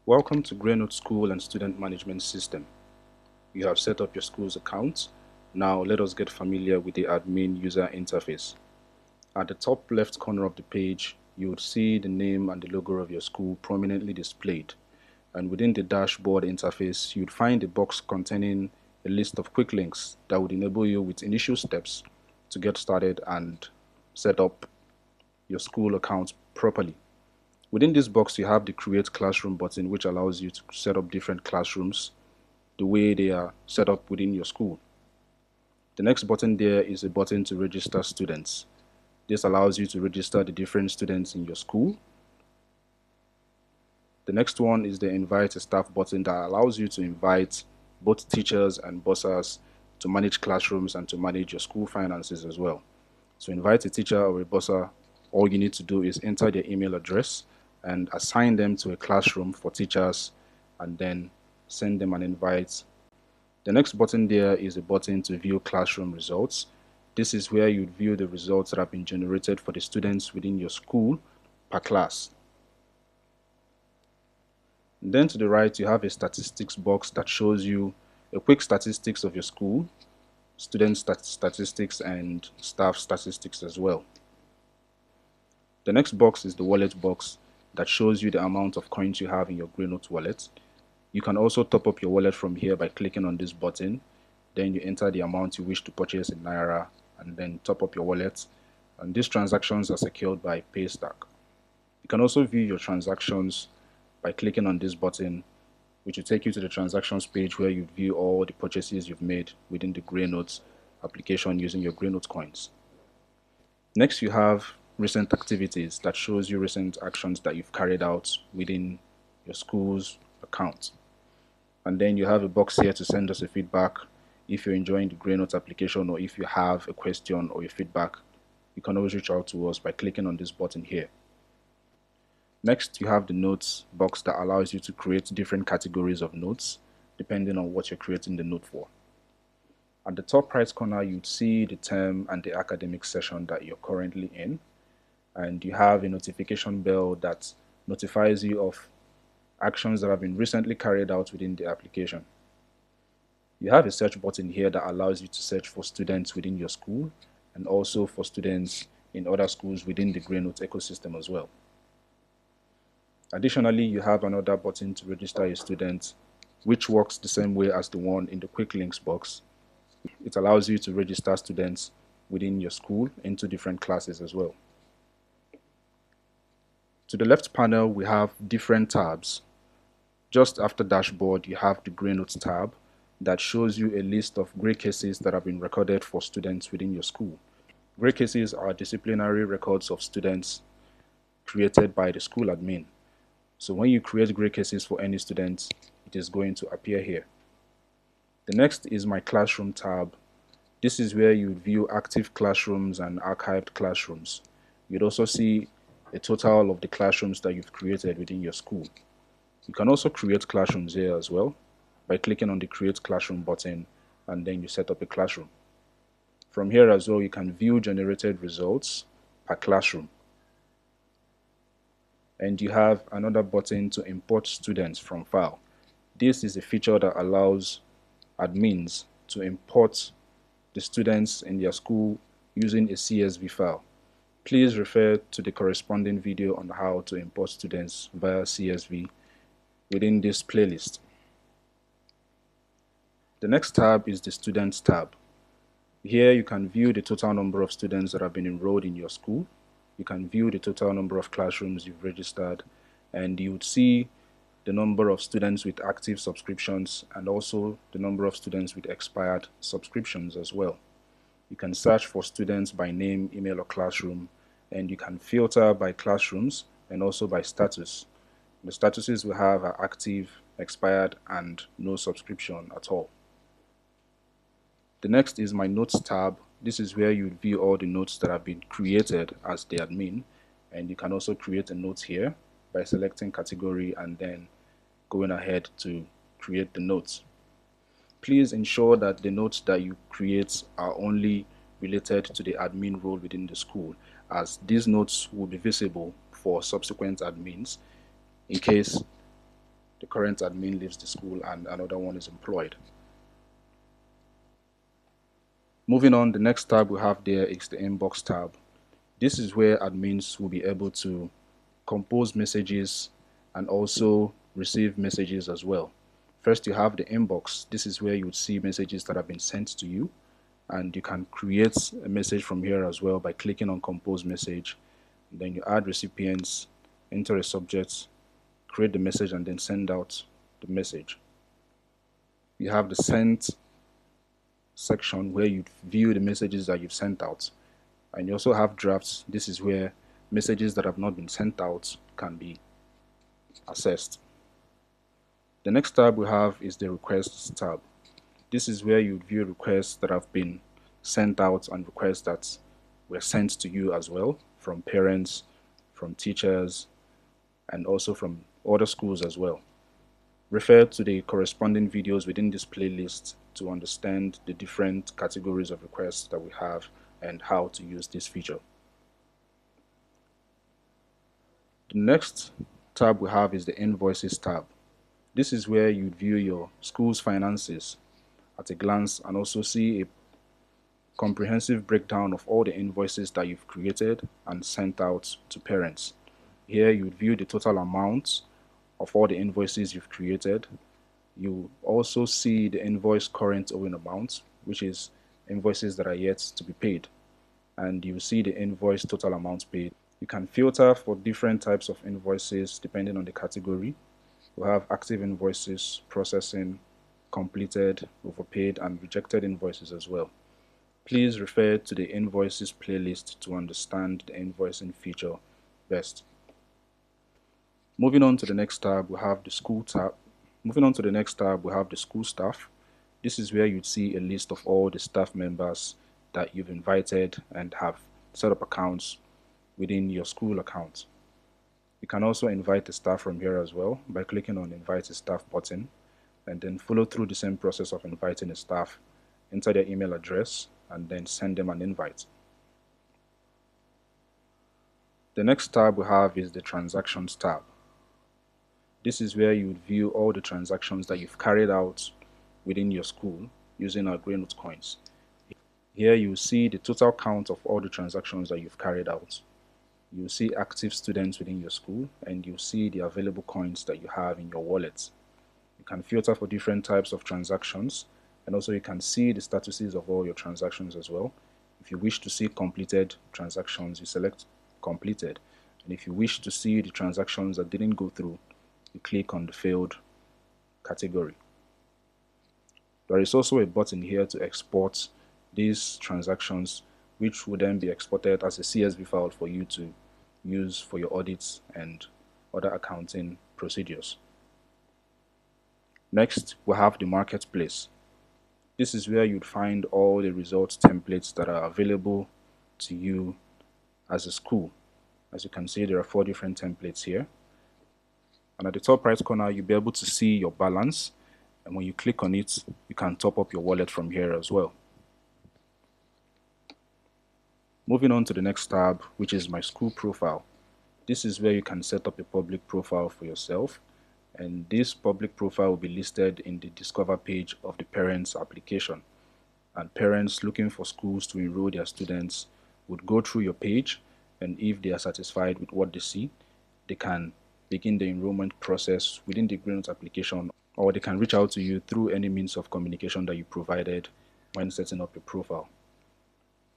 Welcome to Greynote School and Student Management System. You have set up your school's account. Now let us get familiar with the admin user interface. At the top left corner of the page, you would see the name and the logo of your school prominently displayed. And within the dashboard interface, you'd find a box containing a list of quick links that would enable you with initial steps to get started and set up your school account properly. Within this box, you have the Create Classroom button, which allows you to set up different classrooms the way they are set up within your school. The next button there is a button to register students. This allows you to register the different students in your school. The next one is the Invite a Staff button that allows you to invite both teachers and bursars to manage classrooms and to manage your school finances as well. To invite a teacher or a bursar, all you need to do is enter their email address and assign them to a classroom for teachers and then send them an invite. The next button there is a button to view classroom results. This is where you view the results that have been generated for the students within your school per class. And then to the right, you have a statistics box that shows you a quick statistics of your school, student statistics and staff statistics as well. The next box is the wallet box that shows you the amount of coins you have in your Greynote wallet. You can also top up your wallet from here by clicking on this button. Then you enter the amount you wish to purchase in Naira and then top up your wallet. And these transactions are secured by Paystack. You can also view your transactions by clicking on this button, which will take you to the transactions page where you view all the purchases you've made within the Greynote application using your Greynote coins. Next, you have recent activities that shows you recent actions that you've carried out within your school's account. And then you have a box here to send us a feedback. If you're enjoying the Greynote application or if you have a question or a feedback, you can always reach out to us by clicking on this button here. Next, you have the notes box that allows you to create different categories of notes depending on what you're creating the note for. At the top right corner, you'd see the term and the academic session that you're currently in. And you have a notification bell that notifies you of actions that have been recently carried out within the application. You have a search button here that allows you to search for students within your school and also for students in other schools within the Greynote ecosystem as well. Additionally, you have another button to register a student, which works the same way as the one in the quick links box. It allows you to register students within your school into different classes as well. To the left panel, we have different tabs. Just after dashboard, you have the Greynote tab that shows you a list of grey cases that have been recorded for students within your school. Grey cases are disciplinary records of students created by the school admin. So when you create grey cases for any students, it is going to appear here. The next is my classroom tab. This is where you view active classrooms and archived classrooms. You'd also see a total of the classrooms that you've created within your school. You can also create classrooms here as well by clicking on the Create Classroom button and then you set up a classroom. From here as well, you can view generated results per classroom. And you have another button to import students from file. This is a feature that allows admins to import the students in their school using a CSV file. Please refer to the corresponding video on how to import students via CSV within this playlist. The next tab is the Students tab. Here you can view the total number of students that have been enrolled in your school. You can view the total number of classrooms you've registered, and you would see the number of students with active subscriptions and also the number of students with expired subscriptions as well. You can search for students by name, email, or classroom, and you can filter by classrooms and also by status. The statuses we have are active, expired, and no subscription at all. The next is my Notes tab. This is where you view all the notes that have been created as the admin, and you can also create a note here by selecting category and then going ahead to create the notes. Please ensure that the notes that you create are only related to the admin role within the school, as these notes will be visible for subsequent admins in case the current admin leaves the school and another one is employed. Moving on, the next tab we have there is the inbox tab. This is where admins will be able to compose messages and also receive messages as well. First, you have the inbox. This is where you would see messages that have been sent to you, and you can create a message from here as well by clicking on compose message. Then you add recipients, enter a subject, create the message, and then send out the message. You have the sent section where you view the messages that you've sent out, and you also have drafts. This is where messages that have not been sent out can be accessed. The next tab we have is the requests tab. This is where you view requests that have been sent out and requests that were sent to you as well from parents, from teachers, and also from other schools as well. Refer to the corresponding videos within this playlist to understand the different categories of requests that we have and how to use this feature. The next tab we have is the invoices tab. This is where you view your school's finances at a glance and also see a comprehensive breakdown of all the invoices that you've created and sent out to parents. Here you would view the total amount of all the invoices you've created. You also see the invoice current owing amount, which is invoices that are yet to be paid, and you see the invoice total amount paid. You can filter for different types of invoices depending on the category. We have active invoices, processing, completed, overpaid, and rejected invoices as well. Please refer to the invoices playlist to understand the invoicing feature best. Moving on to the next tab, we have the school tab. Moving on to the next tab, we have the school staff. This is where you'd see a list of all the staff members that you've invited and have set up accounts within your school account. You can also invite a staff from here as well by clicking on invite a staff button, and then follow through the same process of inviting a staff, enter their email address, and then send them an invite. The next tab we have is the transactions tab. This is where you would view all the transactions that you've carried out within your school using our Greynote coins. Here you will see the total count of all the transactions that you've carried out. You'll see active students within your school, and you'll see the available coins that you have in your wallet. You can filter for different types of transactions, and also you can see the statuses of all your transactions as well. If you wish to see completed transactions, you select completed, and if you wish to see the transactions that didn't go through, you click on the failed category. There is also a button here to export these transactions, which will then be exported as a CSV file for you to use for your audits and other accounting procedures. Next, we have the marketplace. This is where you'd find all the results templates that are available to you as a school. As you can see, there are 4 different templates here. And at the top right corner, you'll be able to see your balance. And when you click on it, you can top up your wallet from here as well. Moving on to the next tab, which is my school profile. This is where you can set up a public profile for yourself. And this public profile will be listed in the Discover page of the parents' application. And parents looking for schools to enroll their students would go through your page, and if they are satisfied with what they see, they can begin the enrollment process within the Greynote application, or they can reach out to you through any means of communication that you provided when setting up a profile.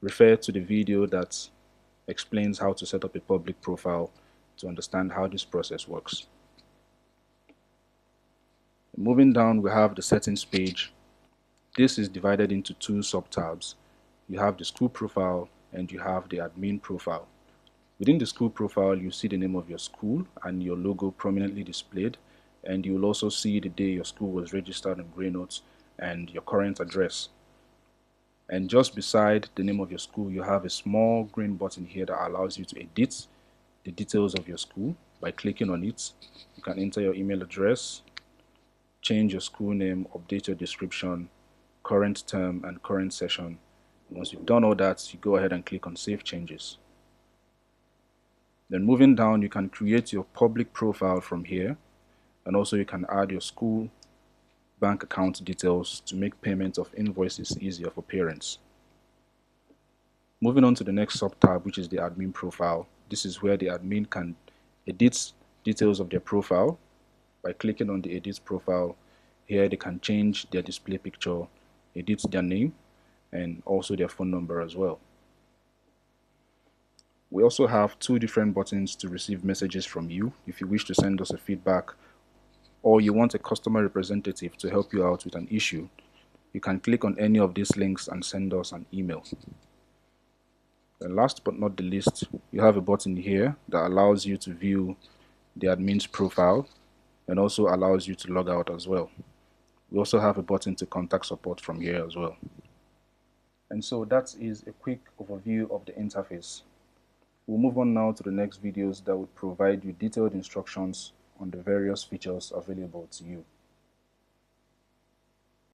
Refer to the video that explains how to set up a public profile to understand how this process works. Moving down, we have the settings page. This is divided into 2 sub-tabs. You have the school profile and you have the admin profile. Within the school profile, you see the name of your school and your logo prominently displayed, and you will also see the day your school was registered on Greynote and your current address. And just beside the name of your school, you have a small green button here that allows you to edit the details of your school. By clicking on it, you can enter your email address, change your school name, update your description, current term, and current session. And once you've done all that, you go ahead and click on Save Changes. Then moving down, you can create your public profile from here. and also you can add your school bank account details to make payment of invoices easier for parents. Moving on to the next sub-tab, which is the admin profile. This is where the admin can edit details of their profile. By clicking on the edit profile, here they can change their display picture, edit their name, and also their phone number as well. We also have two different buttons to receive messages from you if you wish to send us a feedback or you want a customer representative to help you out with an issue. You can click on any of these links and send us an email. And last but not the least, you have a button here that allows you to view the admin's profile and also allows you to log out as well. We also have a button to contact support from here as well. And so that is a quick overview of the interface. We'll move on now to the next videos that would provide you detailed instructions on the various features available to you.